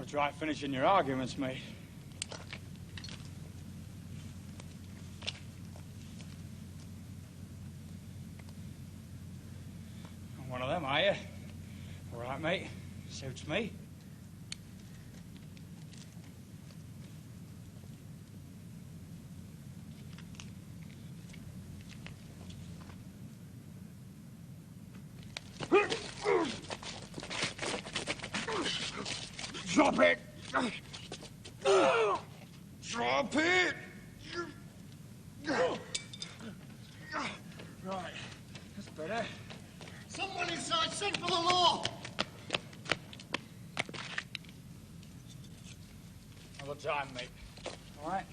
want to try finishing your arguments, mate? One of them, are you? All right, mate. Suits me. Drop it! Drop it! Right. That's better. Someone inside, send for the law! Another time, mate. All right?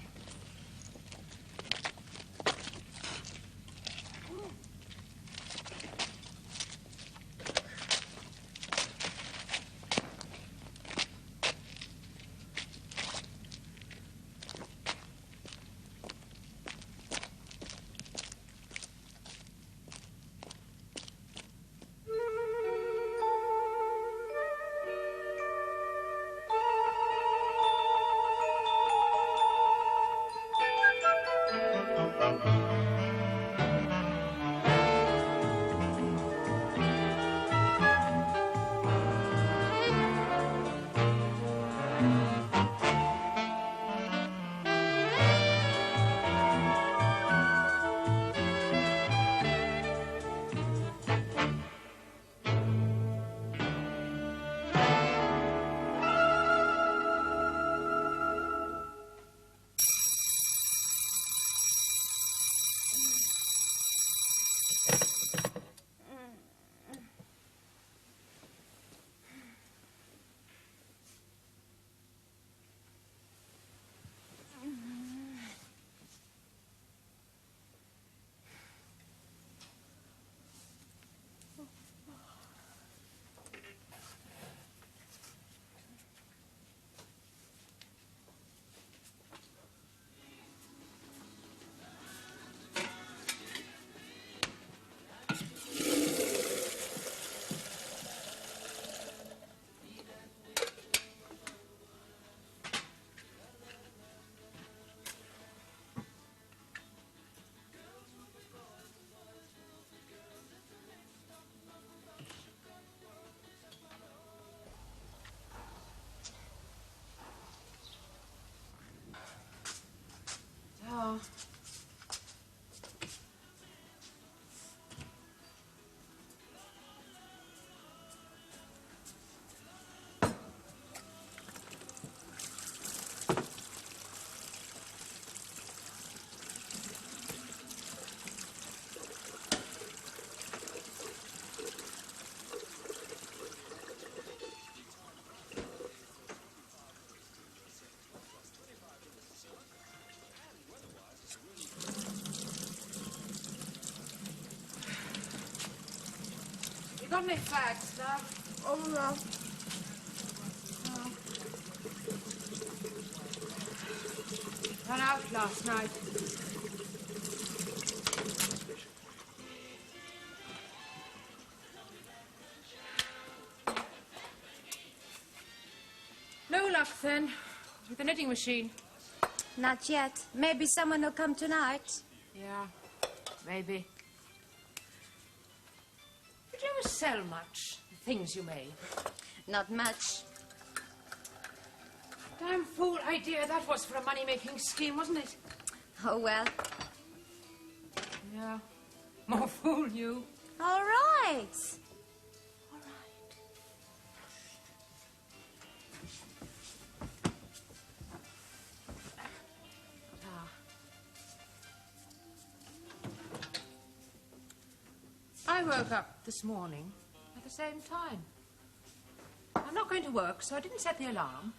Got any fags, love? Oh, no. Ran out last night. No luck, then, with the knitting machine. Not yet. Maybe someone will come tonight. Yeah, maybe. Did you ever sell much, the things you made? Not much. Damn fool idea that was for a money-making scheme, wasn't it? Oh, well. Yeah. More fool you. All right. All right. I woke up this morning at the same time. I'm not going to work, so I didn't set the alarm.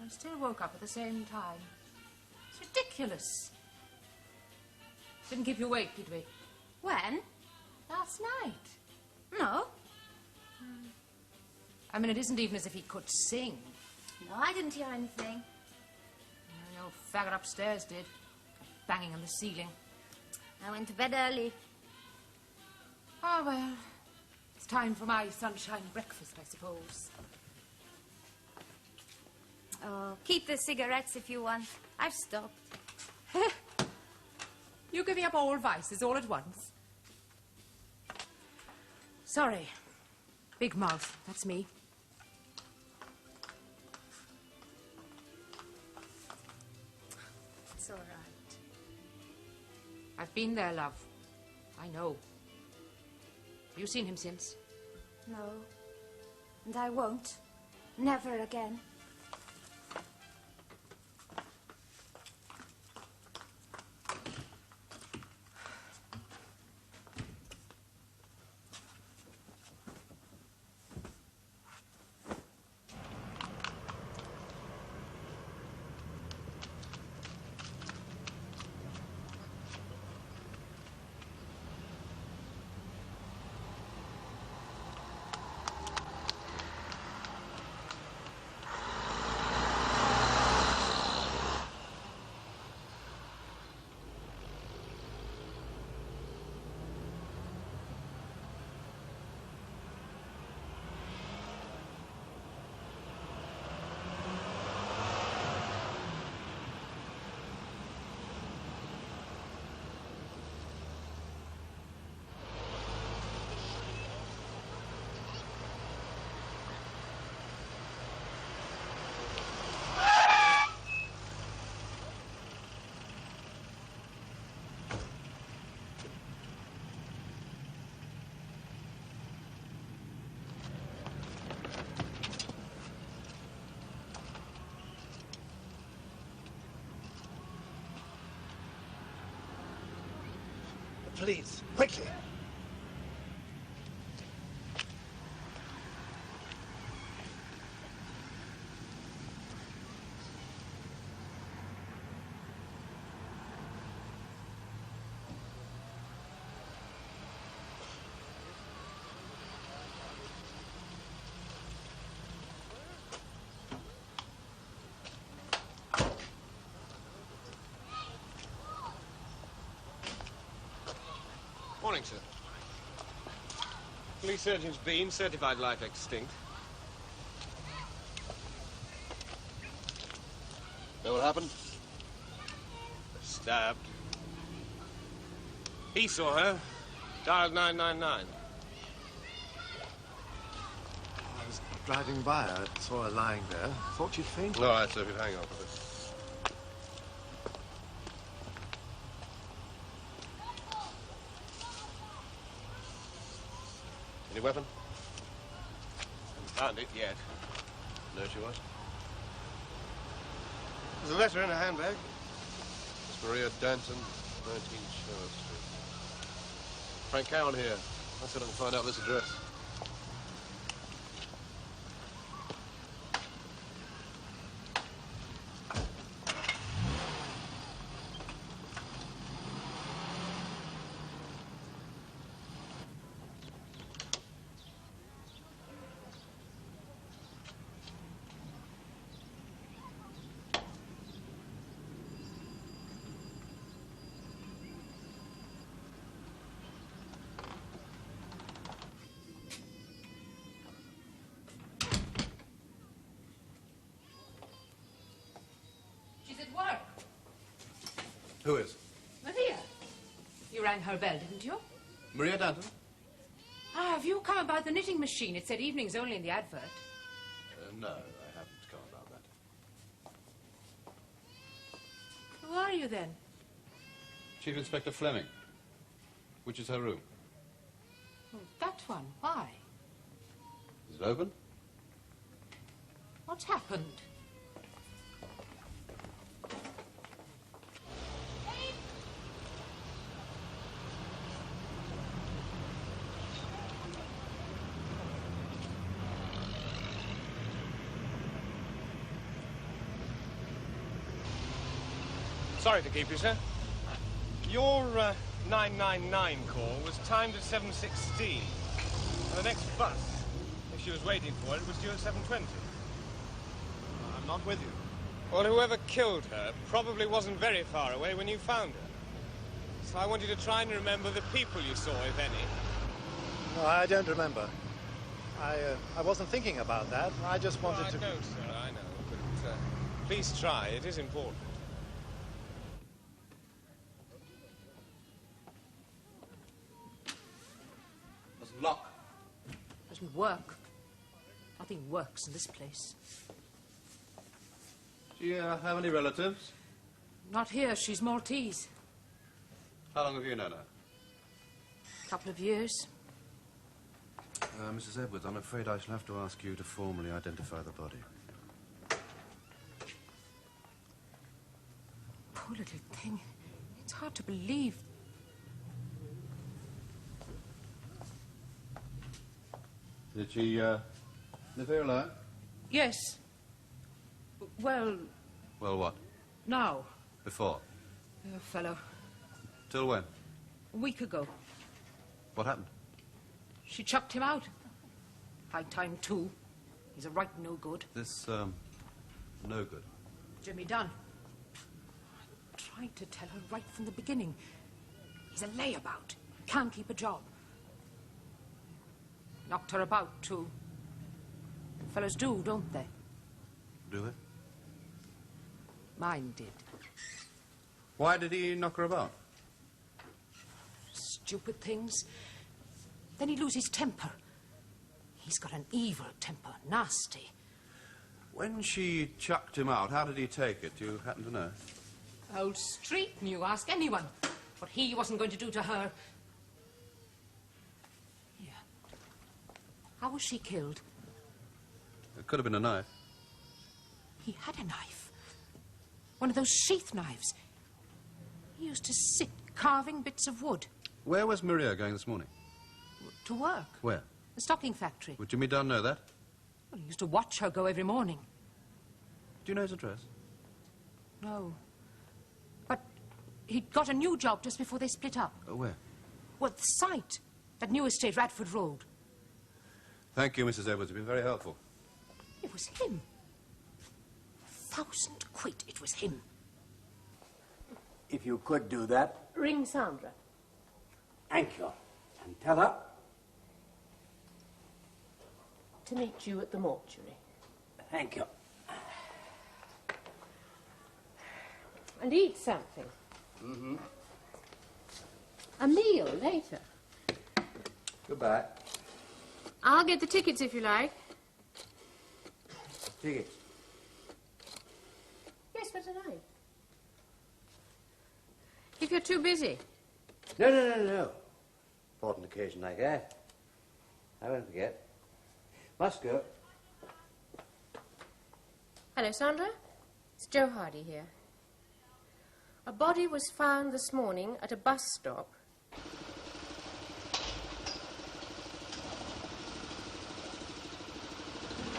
I still woke up at the same time. It's ridiculous. Didn't keep you awake, did we? When? Last night. No. I mean, it isn't even as if he could sing. No, I didn't hear anything. The old faggot upstairs did. Banging on the ceiling. I went to bed early. Oh, well, it's time for my sunshine breakfast, I suppose. Oh, keep the cigarettes if you want. I've stopped. You giving up all vices all at once? Sorry. Big mouth, that's me. It's all right. I've been there, love. I know. Have you seen him since? No. And I won't. Never again. Please, quickly. Morning, sir. Police Surgeon's been certified life extinct. Know what happened? Stabbed. He saw her. Dialed 999. I was driving by. I saw her lying there. Thought she'd fainted. All right, sir, if you'd hang on for this. Any weapon? Haven't found it yet. There she was. There's a letter in a handbag. Miss Maria Danton, 19 Charlotte Street. Frank Cowan here. I said I can find out this address. Who is? Maria. You rang her bell, didn't you? Maria Danton? Ah, have you come about the knitting machine? It said evenings only in the advert. No, I haven't come about that. Who are you, then? Chief Inspector Fleming. Which is her room? Oh, that one. Why? Is it open? What's happened? Sorry to keep you, sir. Your 999 call was timed at 7:16. And the next bus, if she was waiting for it, was due at 7:20. I'm not with you. Well, whoever killed her probably wasn't very far away when you found her. So I want you to try and remember the people you saw, if any. No, I don't remember. I wasn't thinking about that. I just wanted to... I know, sir, I know. But police try. It is important. Doesn't lock. Doesn't work. Nothing works in this place. Do you have any relatives? Not here. She's Maltese. How long have you known her? Couple of years. Mrs. Edwards, I'm afraid I shall have to ask you to formally identify the body. Poor little thing. It's hard to believe. Did she, live here alone? Yes. Well, Well, what? now. Before? Poor fellow. Till when? A week ago. What happened? She chucked him out. High time, too. He's a right no good. This, no good. Jimmy Dunn. I tried to tell her right from the beginning. He's a layabout. Can't keep a job. Knocked her about, too. Fellas do, don't they? Do they? Mine did. Why did he knock her about? Stupid things. Then he'd lose his temper. He's got an evil temper, nasty. When she chucked him out, how did he take it? Do you happen to know? Old street knew, ask anyone. What he wasn't going to do to her. Here. How was she killed? It could have been a knife. He had a knife. One of those sheath knives. He used to sit carving bits of wood. Where was Maria going this morning? To work. Where? The stocking factory. Would Jimmy Dunn know that? Well, he used to watch her go every morning. Do you know his address? No. But he'd got a new job just before they split up. Where? Well, the site. That new estate, Radford Road. Thank you, Mrs. Edwards. You've been very helpful. It was him. £1,000. It was him. If you could do that. Ring Sandra. Thank you. And tell her. To meet you at the mortuary. Thank you. And eat something. Mm-hmm. A meal later. Goodbye. I'll get the tickets if you like. Tickets. Yes, for tonight. If you're too busy. No. Important occasion like that. I won't forget. Must go. Hello, Sandra. It's Joe Hardy here. A body was found this morning at a bus stop.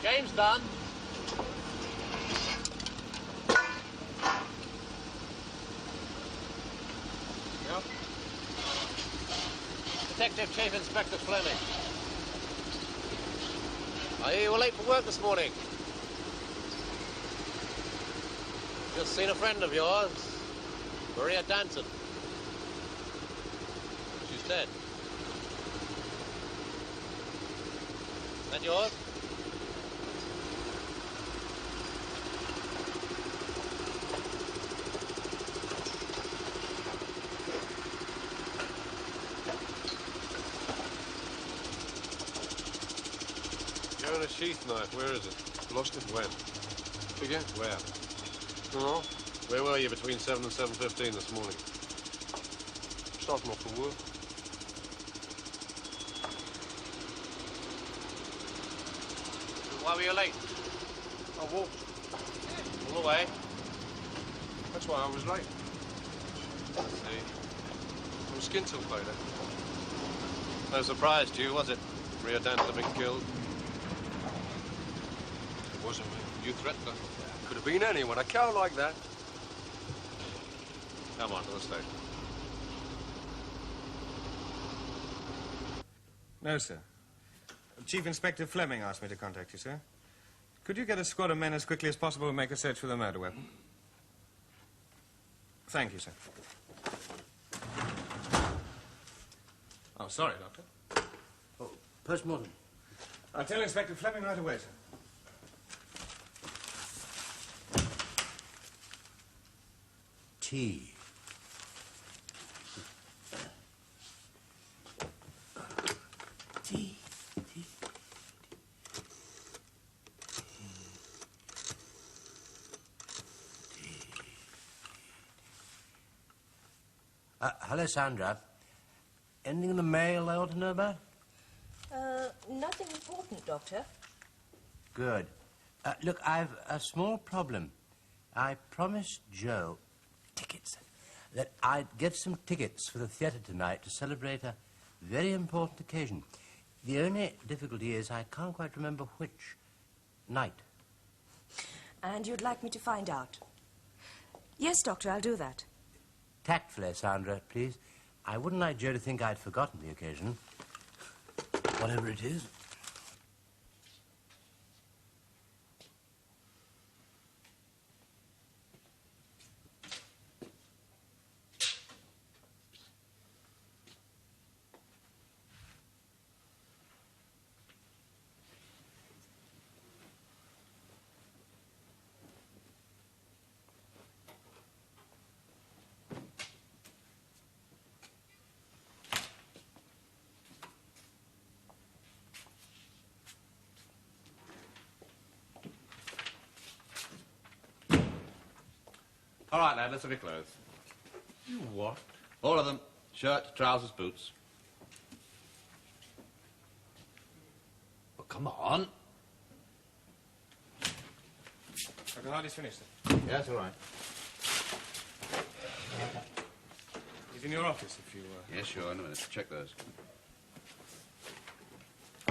James Dunn. Yep. Detective Chief Inspector Fleming. I hear you were late for work this morning. Just seen a friend of yours, Maria Dodson. She's dead. Is that yours? You're in a sheath knife. Where is it? Lost it when? Again? Where? No. Where were you between 7 and 7:15 this morning? Starting off for work. Why were you late? I walked. All the way. That's why I was late. Let's see. I'm skin till later. No surprise to you, was it? Maria Dodson being killed. It wasn't me. You threatened her. Could have been anyone. A cow like that. Come on to the station. No, sir. Chief Inspector Fleming asked me to contact you, sir. Could you get a squad of men as quickly as possible and make a search for the murder weapon? Thank you, sir. Oh, sorry, Doctor. Oh, post-mortem. I'll tell Inspector Fleming right away, sir. tea. Tea. Hello, Sandra. Anything in the mail I ought to know about? Nothing important, Doctor. Good. Look, I've a small problem. I promised Joe tickets, that I'd get some tickets for the theatre tonight to celebrate a very important occasion. The only difficulty is I can't quite remember which night. And you'd like me to find out? Yes, Doctor, I'll do that. Tactfully, Sandra, please. I wouldn't like Joe to think I'd forgotten the occasion. Whatever it is. All right, lad, let's have your clothes. You what? All of them. Shirt, trousers, boots. Well, come on. Dr. Hardy's finished, then? Yes, all right. He's in your office, if you... Yes, sure, in a minute. Check those.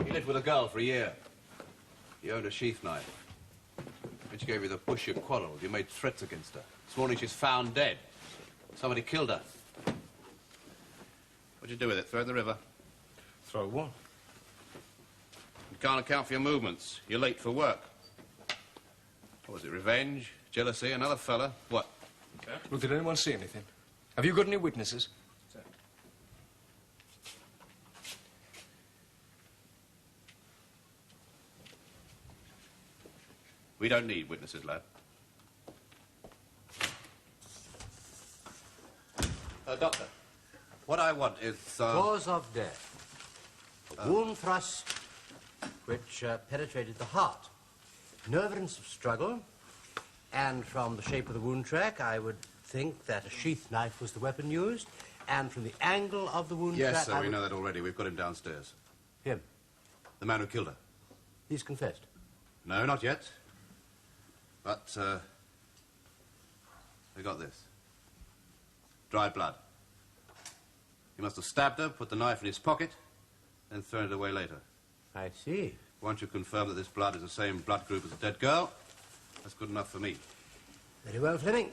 He lived with a girl for a year. He owned a sheath knife. When she gave you the push, you quarreled. You made threats against her. This morning she's found dead. Somebody killed her. What'd you do with it? Throw it in the river? Throw what? You can't account for your movements. You're late for work. What was it, revenge? Jealousy? Another fella? What? Look, did anyone see anything? Have you got any witnesses? We don't need witnesses, lad. Doctor, what I want is... Cause of death. A wound thrust which penetrated the heart. No evidence of struggle. And from the shape of the wound track, I would think that a sheath knife was the weapon used. And from the angle of the wound track... Yes, sir, we know that already. We've got him downstairs. Him? The man who killed her. He's confessed? No, not yet. But, we got this. Dry blood. He must have stabbed her, put the knife in his pocket, then thrown it away later. I see. Once you confirm that this blood is the same blood group as the dead girl, that's good enough for me. Very well, Fleming.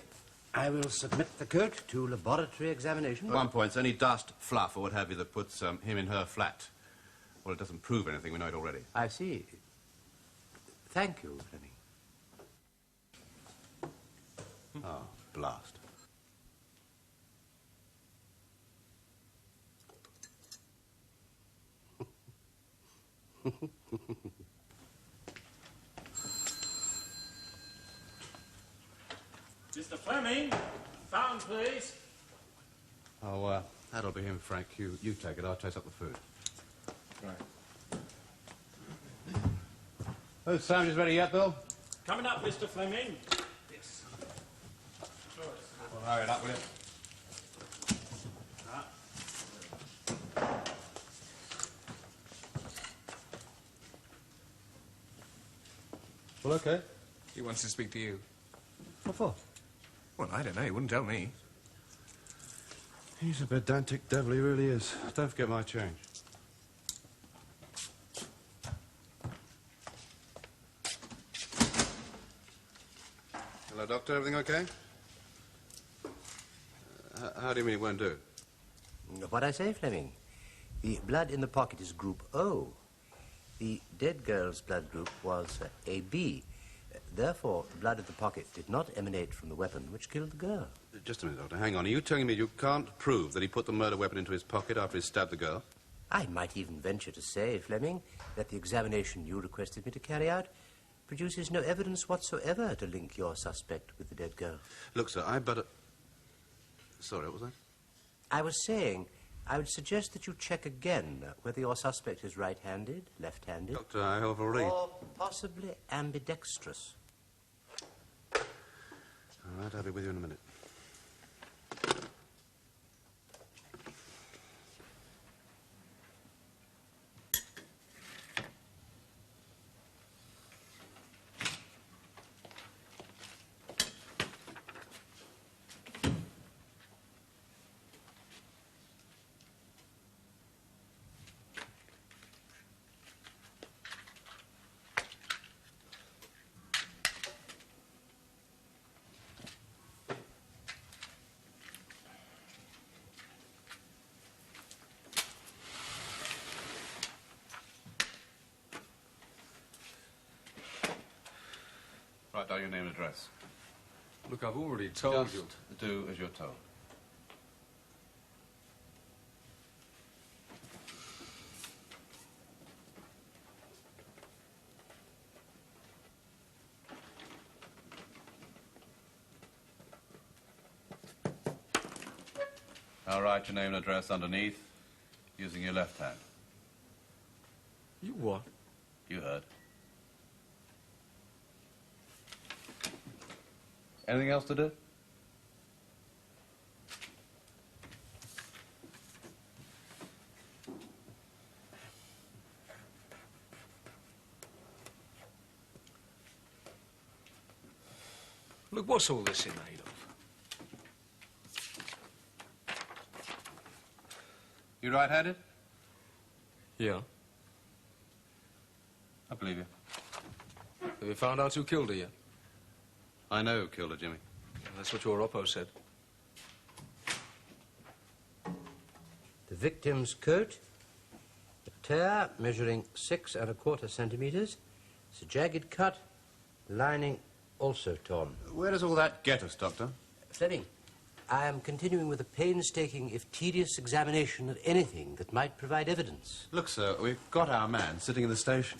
I will submit the coat to laboratory examination. 1 point, any dust, fluff, or what have you that puts him in her flat. Well, it doesn't prove anything. We know it already. I see. Thank you, Fleming. Oh, blast. Mr. Fleming, found, please. Oh, that'll be him, Frank. You take it. I'll chase up the food. Right. Those sandwiches ready yet, Bill? Coming up, Mr. Fleming. Yes. Well, hurry it up, will you? Well, okay. He wants to speak to you. What for? Well, I don't know. He wouldn't tell me. He's a pedantic devil, he really is. Don't forget my change. Hello, Doctor. Everything okay? How do you mean it won't do? What I say, Fleming. The blood in the pocket is group O. The dead girl's blood group was AB. Therefore, the blood in the pocket did not emanate from the weapon which killed the girl. Just a minute, Doctor. Hang on. Are you telling me you can't prove that he put the murder weapon into his pocket after he stabbed the girl? I might even venture to say, Fleming, that the examination you requested me to carry out produces no evidence whatsoever to link your suspect with the dead girl. Look, sir, I better... Sorry, what was that? I was saying, I would suggest that you check again whether your suspect is right-handed, left-handed... Doctor, I have already... or possibly ambidextrous. All right, I'll be with you in a minute. Write down your name and address. Look, I've already told you. Do as you're told. Now write your name and address underneath, using your left hand. You what? You heard. Anything else to do? Look, what's all this in aid of? You right-handed? Yeah. I believe you. Have you found out who killed her yet? I know who killed her, Jimmy. That's what your oppo said. The victim's coat, a tear measuring 6 1/4 centimeters, it's a jagged cut, lining also torn. Where does all that get us, Doctor? Fleming, I am continuing with a painstaking, if tedious, examination of anything that might provide evidence. Look, sir, we've got our man sitting in the station.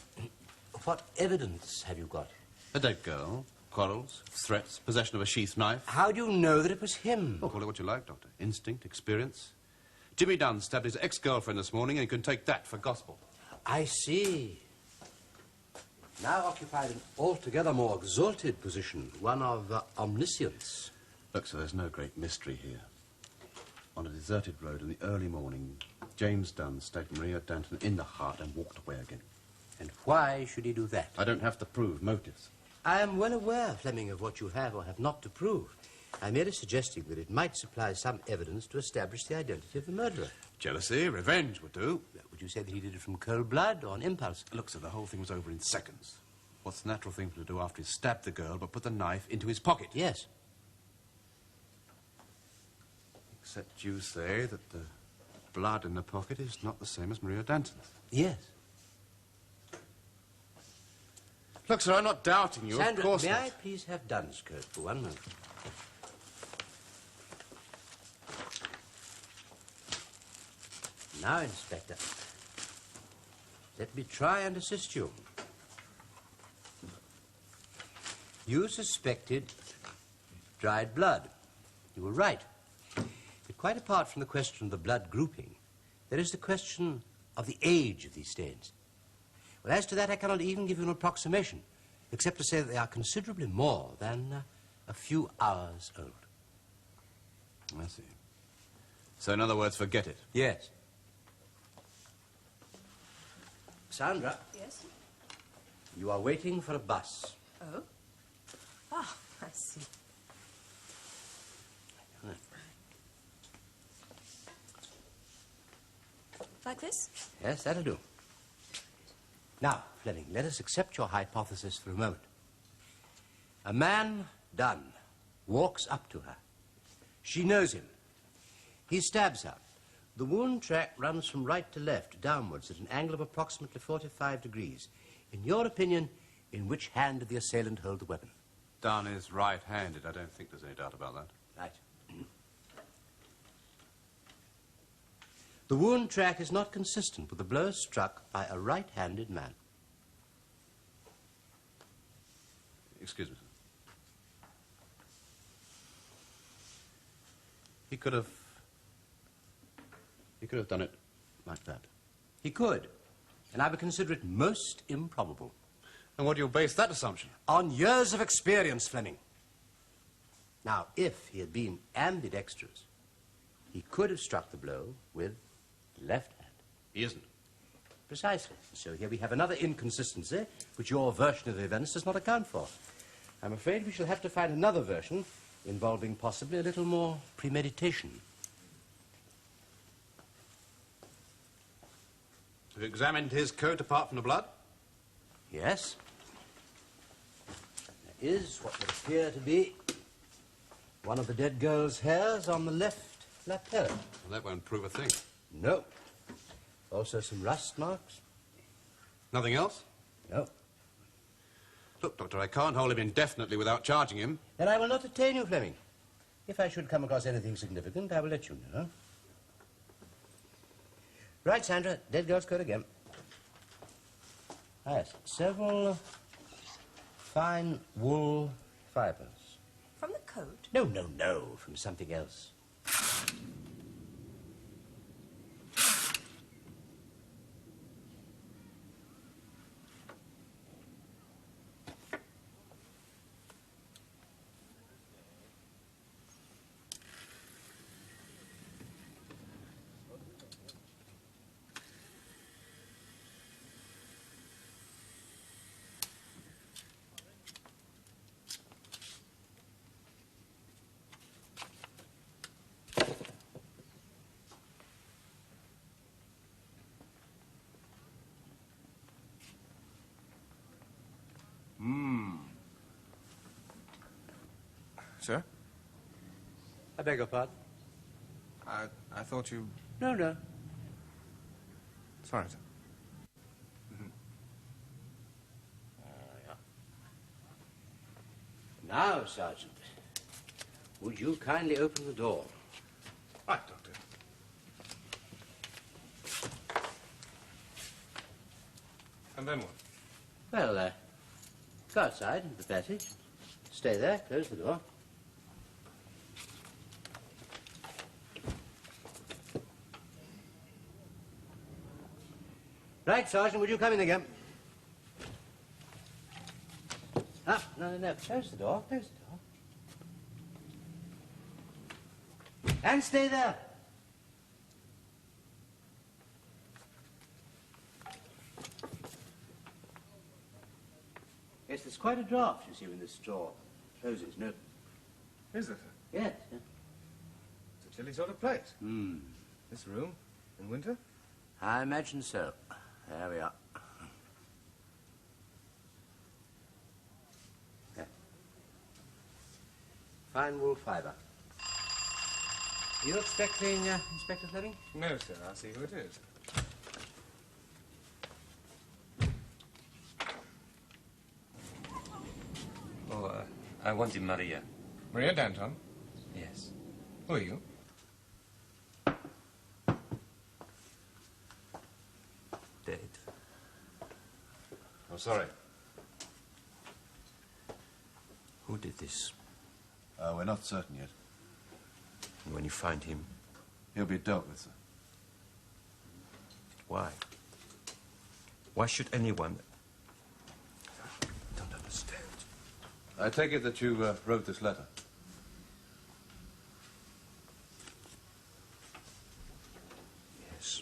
What evidence have you got? A dead girl, quarrels, threats, possession of a sheath knife. How do you know that it was him? Oh, call it what you like, Doctor. Instinct, experience. Jimmy Dunn stabbed his ex-girlfriend this morning, and you can take that for gospel. I see. Now occupied an altogether more exalted position, one of omniscience. Look, sir, there's no great mystery here. On a deserted road in the early morning, James Dunn stabbed Maria Danton in the heart and walked away again. And why should he do that? I don't have to prove motives. I am well aware, Fleming, of what you have or have not to prove. I'm merely suggesting that it might supply some evidence to establish the identity of the murderer. Jealousy, revenge would do. Would you say that he did it from cold blood or on impulse? Look, sir, the whole thing was over in seconds. What's the natural thing to do after he stabbed the girl but put the knife into his pocket? Yes. Except you say that the blood in the pocket is not the same as Maria Danton's. Yes. Look, sir, I'm not doubting you, Sandra, of course may not. I please have Dunn's coat for 1 moment? Now, Inspector, let me try and assist you. You suspected dried blood. You were right. But quite apart from the question of the blood grouping, there is the question of the age of these stains. Well, as to that, I cannot even give you an approximation, except to say that they are considerably more than a few hours old. I see. So, in other words, forget it. Yes. Sandra. Yes? You are waiting for a bus. Oh? Ah, I see. Like this? Yes, that'll do. Now, Fleming, let us accept your hypothesis for a moment. A man, Dunn, walks up to her. She knows him. He stabs her. The wound track runs from right to left, downwards, at an angle of approximately 45 degrees. In your opinion, in which hand did the assailant hold the weapon? Dunn is right-handed. I don't think there's any doubt about that. Right. The wound track is not consistent with the blow struck by a right-handed man. Excuse me, sir. He could have done it like that. He could. And I would consider it most improbable. And what do you base that assumption? On years of experience, Fleming. Now, if he had been ambidextrous, he could have struck the blow with the left hand. He isn't. Precisely. So here we have another inconsistency, which your version of the events does not account for. I'm afraid we shall have to find another version involving possibly a little more premeditation. Have you examined his coat apart from the blood? Yes. There is what would appear to be one of the dead girl's hairs on the left lapel. Well, that won't prove a thing. No. Also some rust marks. Nothing else? No. Look, Doctor, I can't hold him indefinitely without charging him. Then I will not detain you, Fleming. If I should come across anything significant, I will let you know. Right, Sandra, dead girl's coat again. Yes, several fine wool fibers. From the coat? No, no, no, from something else. Sir? I beg your pardon? I thought you... No, no. Sorry, sir. Now, Sergeant, would you kindly open the door? Right, Doctor. And then what? Well, go outside into the passage. Stay there, close the door. Right, Sergeant, would you come in again? Ah, no, no, no. Close the door, close the door. And stay there. Yes, there's quite a draught, you see, when this straw closes, no? Is there, sir? Yes, yes. It's a chilly sort of place. Hmm. This room, in winter? I imagine so. There we are. Yeah. Fine wool fibre. Are you expecting Inspector Fleming? No, sir. I'll see who it is. Oh, I wanted Maria. Maria Danton? Yes. Who are you? Dead. I'm sorry. Who did this? We're not certain yet. And when you find him? He'll be dealt with, sir. Why? Why should anyone... I don't understand. I take it that you wrote this letter. Yes.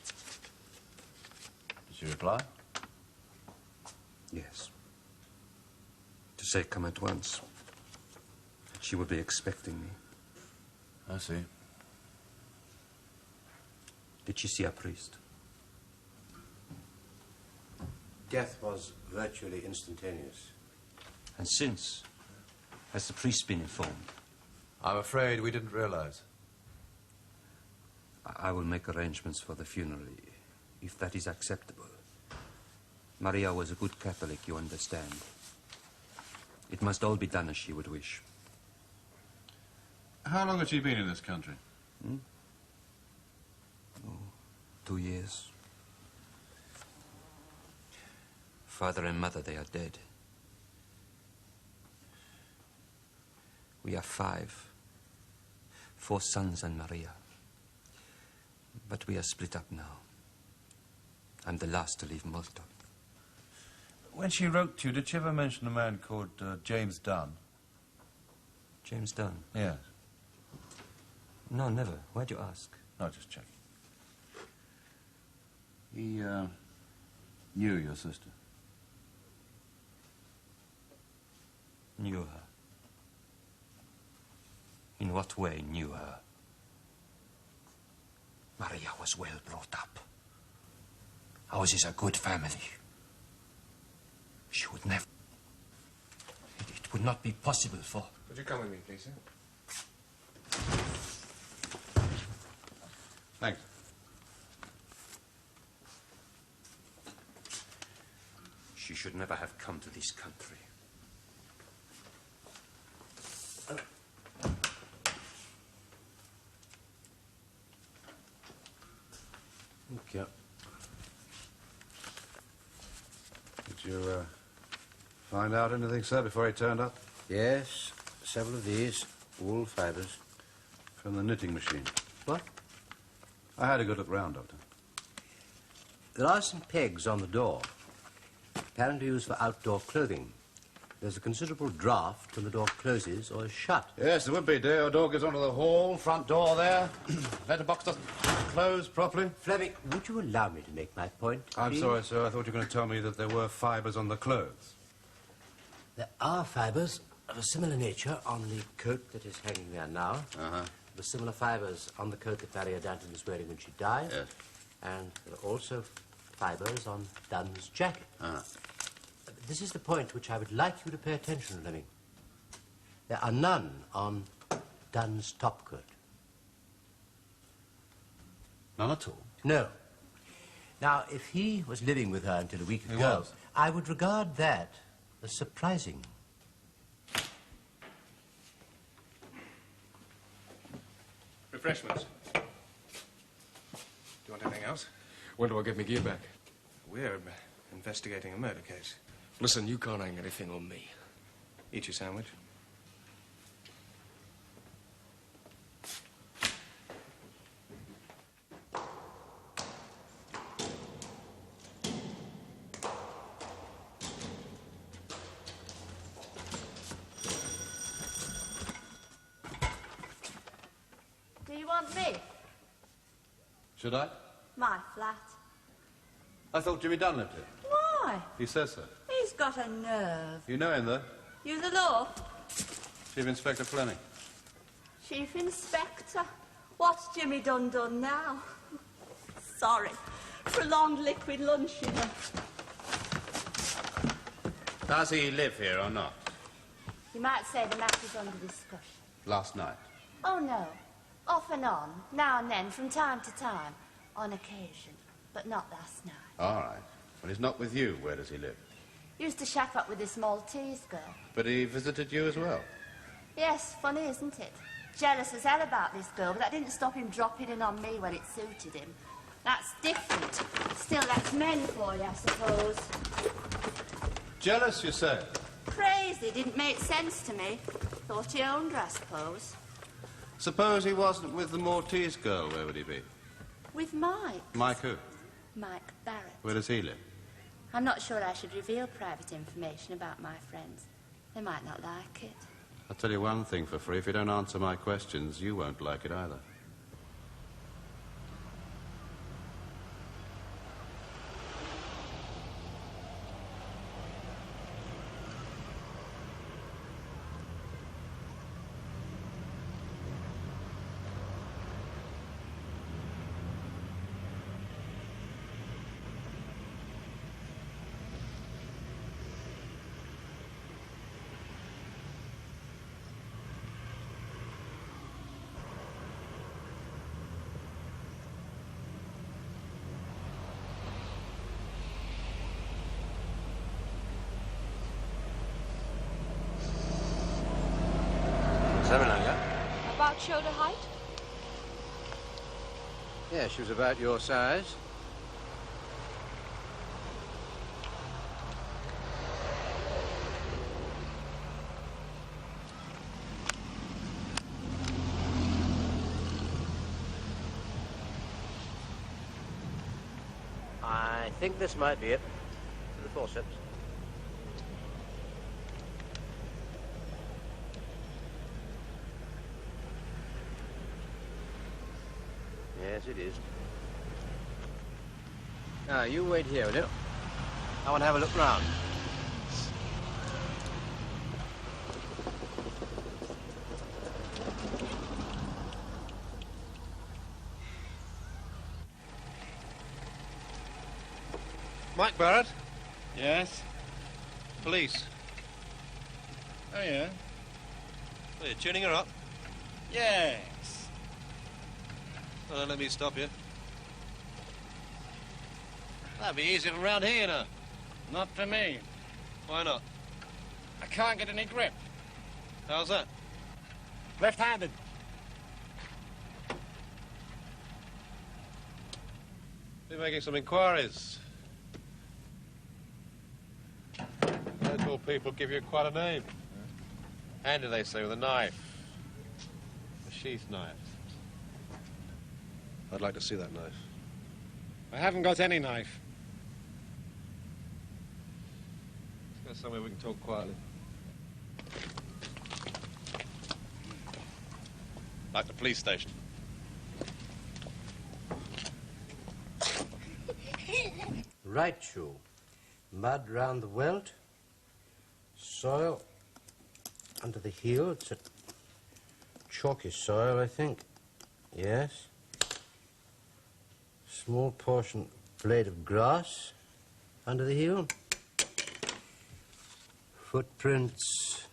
Did she reply? Yes. To say come at once. She would be expecting me. I see. Did she see a priest? Death was virtually instantaneous. And since? Has the priest been informed? I'm afraid we didn't realize. I will make arrangements for the funeral, if that is acceptable. Maria was a good Catholic, you understand. It must all be done as she would wish. How long has she been in this country? Hmm? Oh, 2 years. Father and mother, they are dead. We are 5. 4 sons and Maria. But we are split up now. I'm the last to leave Malta. When she wrote to you, did she ever mention a man called James Dunn? James Dunn? Yes. No, never. Why'd you ask? No, just checking. He, knew your sister. Knew her. In what way knew her? Maria was well brought up. Ours is a good family. She would never... It would not be possible for... Would you come with me, please, sir? Thanks. She should never have come to this country. Thank you. Did you, find out anything, sir, before he turned up? Yes, several of these, wool fibres. From the knitting machine. What? I had a good look round, Doctor. There are some pegs on the door, apparently used for outdoor clothing. There's a considerable draft when the door closes or is shut. Yes, there would be, dear. Our door goes onto the hall, front door there. Letterbox doesn't close properly. Fleming, would you allow me to make my point? I'm please? sorry, sir. I thought you were going to tell me that there were fibres on the clothes. There are fibres of a similar nature on the coat that is hanging there now. Uh-huh. There are similar fibres on the coat that Maria Danton was wearing when she died. Yes. And there are also fibres on Dunn's jacket. Uh-huh. This is the point which I would like you to pay attention to, Fleming. There are none on Dunn's topcoat. None at all? No. Now, if he was living with her until a week He ago, was. I would regard that as surprising. Refreshments. Do you want anything else? When do I get my gear back? We're investigating a murder case. Listen, you can't hang anything on me. Eat your sandwich. Do you want me? Should I? My flat. I thought Jimmy Dunn lived here. Why? He says so. He's got a nerve. You know him, though? You the law? Chief Inspector Fleming. Chief Inspector. What's Jimmy done now? Sorry. Prolonged liquid lunch, you know. Does he live here or not? You might say the matter's under discussion. Last night. Oh, no. Off and on, now and then, from time to time. On occasion, but not last night. All right. When he's not with you, where does he live? Used to shack up with this Maltese girl. But he visited you as well. Yes, funny, isn't it? Jealous as hell about this girl, but that didn't stop him dropping in on me when it suited him. That's different. Still, that's men for you, I suppose. Jealous, you say? Crazy, didn't make sense to me. Thought he owned her, I suppose. Suppose he wasn't with the Maltese girl, where would he be? With Mike. Mike who? Mike Barrett. Where does he live? I'm not sure I should reveal private information about my friends. They might not like it. I'll tell you one thing for free. If you don't answer my questions, you won't like it either. About shoulder height? Yeah, she was about your size. think this might be it. The forceps. Yes, it is. Now, you wait here, will you? I want to have a look round. Mike Barrett? Yes? Police. Oh, yeah? Well, you're tuning her up? Yes. Well, don't let me stop you. That'd be easier from round here, you know. Not for me. Why not? I can't get any grip. How's that? Left-handed. Been making some inquiries. Local people give you quite a name. Handy, they say, with a knife. A sheath knife. I'd like to see that knife. I haven't got any knife. Let's go somewhere we can talk quietly. Like the police station. Right shoe. Mud round the welt. Soil under the heel. It's a chalky soil, I think. Yes. Small portion blade of grass under the heel. Footprints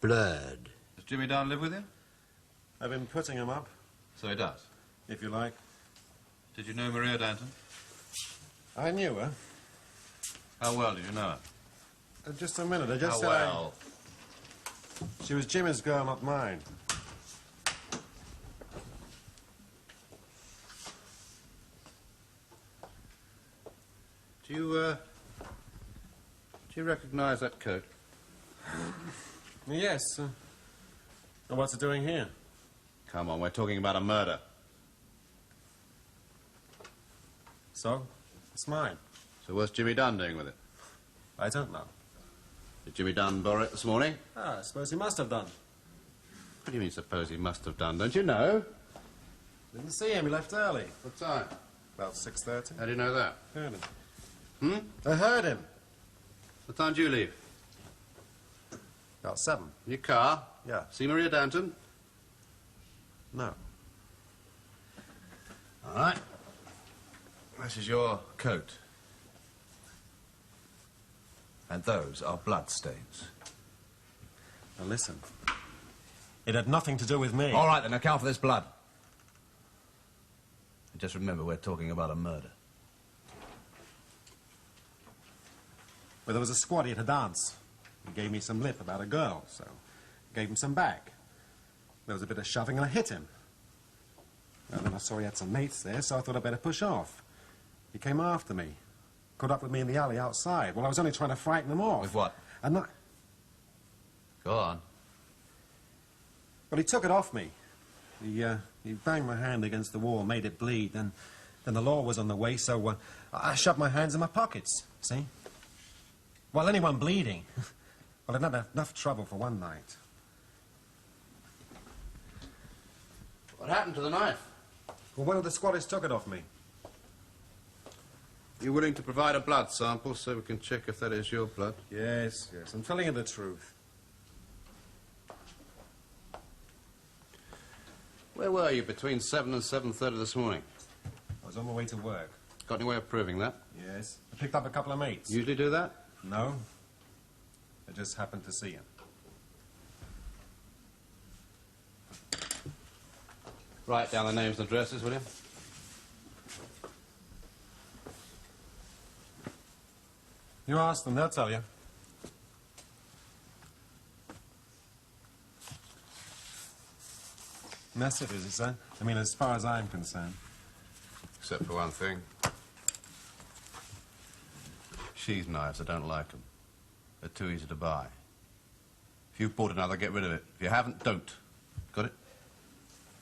blurred. Does Jimmy Dunn live with you? I've been putting him up. So he does? If you like. Did you know Maria Danton? I knew her. How well did you know her? Just a minute, I just How said well? She was Jimmy's girl, not mine. Do you recognize that coat? Yes. And what's it doing here? Come on, we're talking about a murder. So? It's mine. So what's Jimmy Dunn doing with it? I don't know. Did Jimmy Dunn borrow it this morning? Ah, I suppose he must have done. What do you mean, suppose he must have done? Don't you know? Didn't see him, he left early. What time? About 6:30. How do you know that? Heard him. Hmm? I heard him. What time did you leave? About 7. In your car? Yeah. See Maria Danton? No. All right. This is your coat. And those are blood stains. Now listen. It had nothing to do with me. All right, then account for this blood. And just remember, we're talking about a murder. Well, there was a squatty at a dance. He gave me some lip about a girl, so I gave him some back. There was a bit of shoving and I hit him. Well, then I saw he had some mates there, so I thought I'd better push off. He came after me. Caught up with me in the alley outside. Well, I was only trying to frighten him off. With what? And I... Go on. Well, he took it off me. He banged my hand against the wall, made it bleed. Then the law was on the way, so I shoved my hands in my pockets, see? Well, anyone bleeding. Well, I'd had enough trouble for one night. What happened to the knife? Well, one of the squatters took it off me. You willing to provide a blood sample so we can check if that is your blood? Yes, yes, I'm telling you the truth. Where were you between 7 and 7:30 this morning? I was on my way to work. Got any way of proving that? Yes. I picked up a couple of mates. Usually do that? No. I just happened to see him. Write down the names and addresses, will you? You ask them, they'll tell you. Mess it, is it, sir? I mean, as far as I'm concerned. Except for one thing. Sheath knives, I don't like them. They're too easy to buy. If you've bought another, get rid of it. If you haven't, don't. Got it?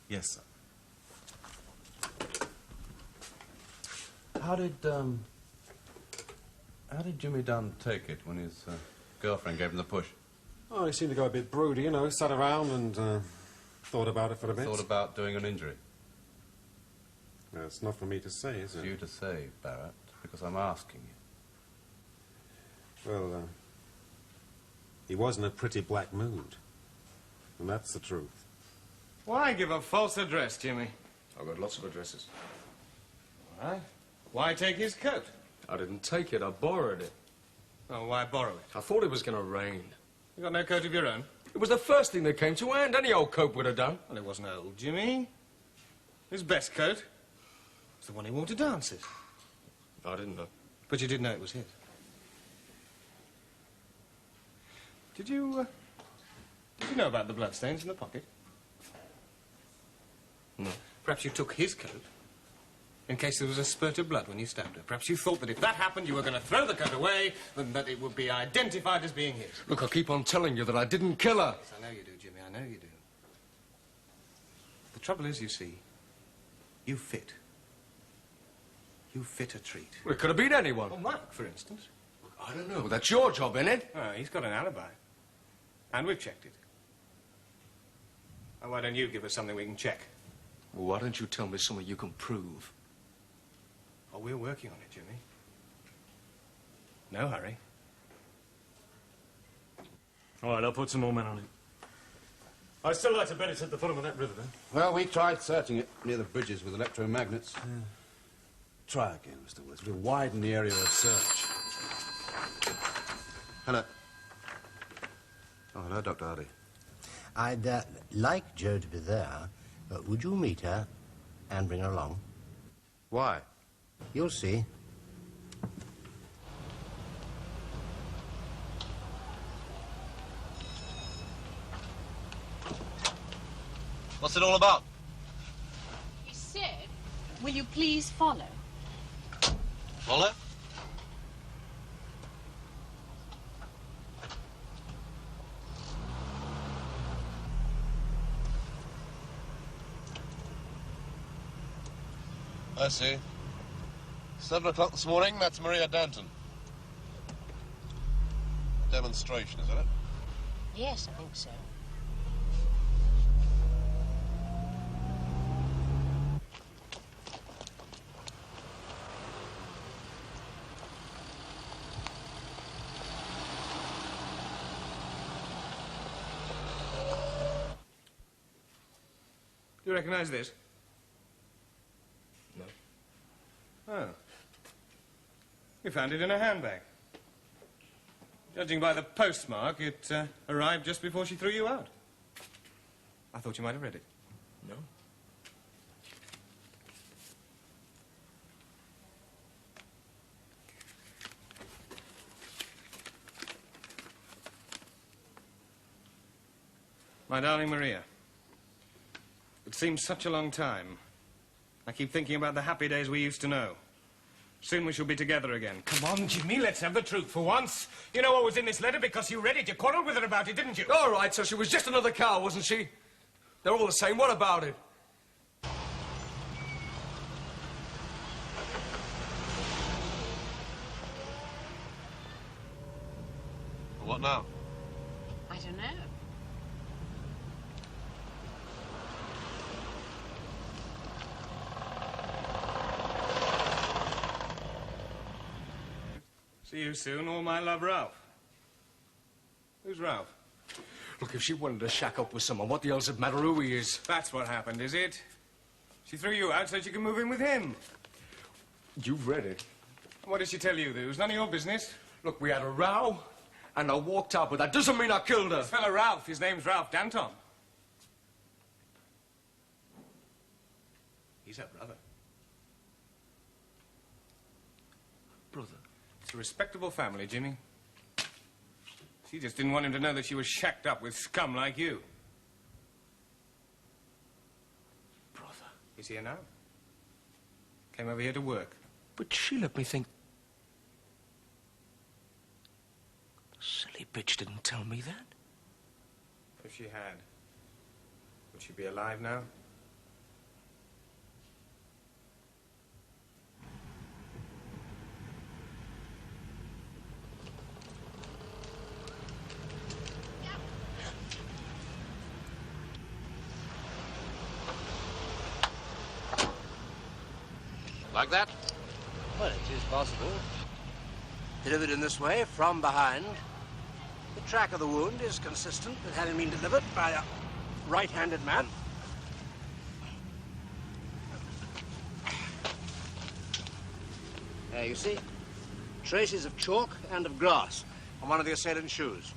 Yes, sir. How did Jimmy Dunn take it when his girlfriend gave him the push? Oh, he seemed to go a bit broody, you know, sat around and thought about it for a bit. Thought about doing an injury? No, it's not for me to say, is it? It's you to say, Barrett, because I'm asking you. Well, he was in a pretty black mood. And that's the truth. Why give a false address, Jimmy? I've got lots of addresses. All right. Why take his coat? I didn't take it, I borrowed it. Oh, why borrow it? I thought it was going to rain. You got no coat of your own? It was the first thing that came to hand. Any old coat would have done. Well, it wasn't old, Jimmy. His best coat was the one he wore to dances. I didn't know. But you did know it was his. Did you know about the bloodstains in the pocket? No. Perhaps you took his coat in case there was a spurt of blood when you stabbed her. Perhaps you thought that if that happened, you were going to throw the coat away, and that it would be identified as being his. Look, I keep on telling you that I didn't kill her. Yes, I know you do, Jimmy. I know you do. The trouble is, you see, you fit. You fit a treat. Well, it could have been anyone. Well, Mike, for instance. I don't know. That's your job, isn't it? Oh, he's got an alibi. And we've checked it. Now, why don't you give us something we can check? Well, why don't you tell me something you can prove? Oh, we're working on it, Jimmy. No hurry. All right, I'll put some more men on it. I'd still like to bet it's at the bottom of that river, then. Well, we tried searching it near the bridges with electromagnets. Yeah. Try again, Mr. Willis. We'll widen the area of search. Hello. Oh, hello, Dr. Hardy. I'd like Jo to be there, but would you meet her and bring her along? Why? You'll see. What's it all about? He said, will you please follow? Follow? I see. 7 o'clock this morning, that's Maria Danton. Demonstration, isn't it? Yes, I think so. Do you recognize this? No. Oh. You found it in a handbag. Judging by the postmark, it arrived just before she threw you out. I thought you might have read it. No. My darling Maria, it seems such a long time. I keep thinking about the happy days we used to know. Soon we shall be together again. Come on, Jimmy, let's have the truth for once. You know what was in this letter because you read it. You quarrelled with her about it, didn't you? All right, so she was just another cow, wasn't she? They're all the same. What about it? What now? I don't know. See you soon. All my love, Ralph. Who's Ralph? Look, if she wanted to shack up with someone, what the hell's it matter who he is? That's what happened, is it? She threw you out so she can move in with him. You've read it. What did she tell you? It was none of your business. Look, we had a row, and I walked out, but that doesn't mean I killed her. This fellow Ralph, his name's Ralph Danton. He's her brother. Brother? It's a respectable family, Jimmy. She just didn't want him to know that she was shacked up with scum like you. Brother? He's here now. Came over here to work. But she let me think... Silly bitch didn't tell me that. If she had, would she be alive now? Like that? Well, it is possible. Delivered in this way, from behind. The track of the wound is consistent with having been delivered by a right-handed man. There, you see? Traces of chalk and of grass on one of the assailant's shoes.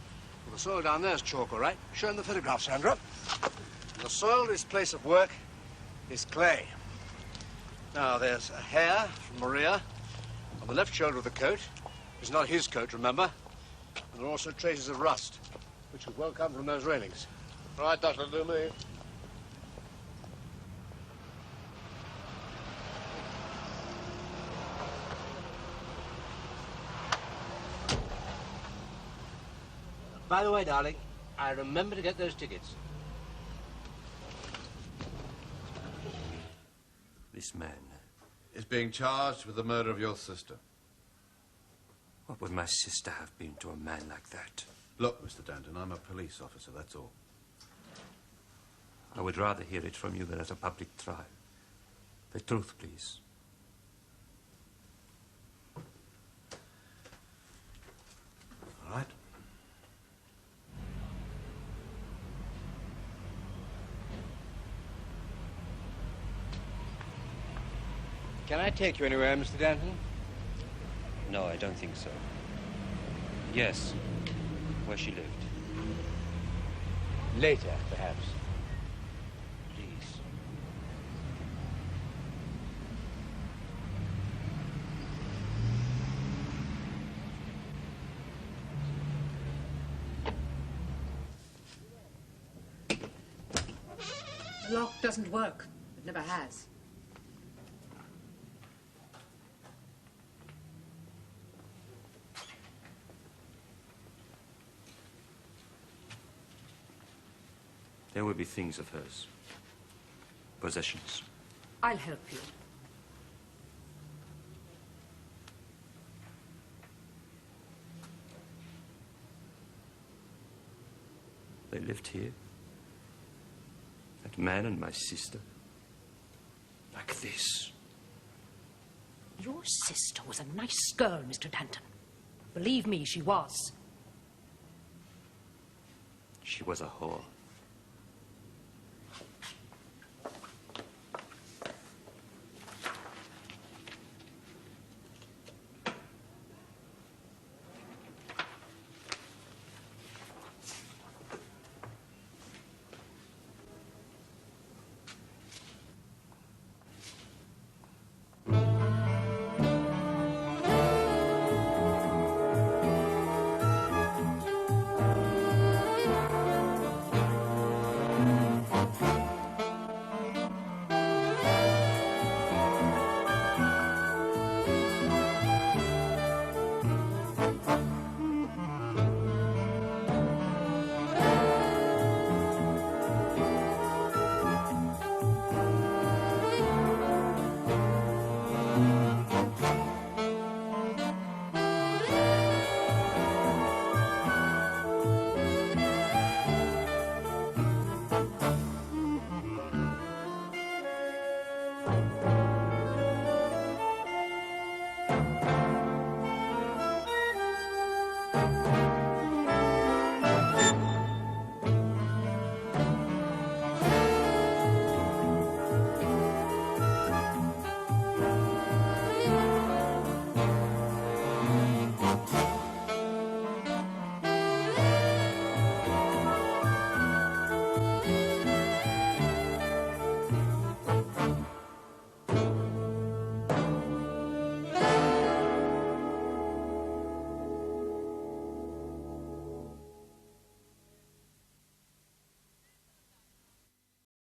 Well, the soil down there is chalk, all right. Show him the photograph, Sandra. And the soil of his place of work is clay. Now, there's a hair from Maria on the left shoulder of the coat. It's not his coat, remember? And there are also traces of rust, which could well come from those railings. Right, that'll do me. By the way, darling, I remember to get those tickets. This man. Is being charged with the murder of your sister. What would my sister have been to a man like that? Look, Mr. Danton, I'm a police officer, that's all. I would rather hear it from you than at a public trial. The truth, please. All right. Can I take you anywhere, Mr. Danton? No, I don't think so. Yes, where she lived. Later, perhaps. Please. The lock doesn't work. It never has. There will be things of hers. Possessions. I'll help you. They lived here. That man and my sister. Like this. Your sister was a nice girl, Mr. Danton. Believe me, she was. She was a whore.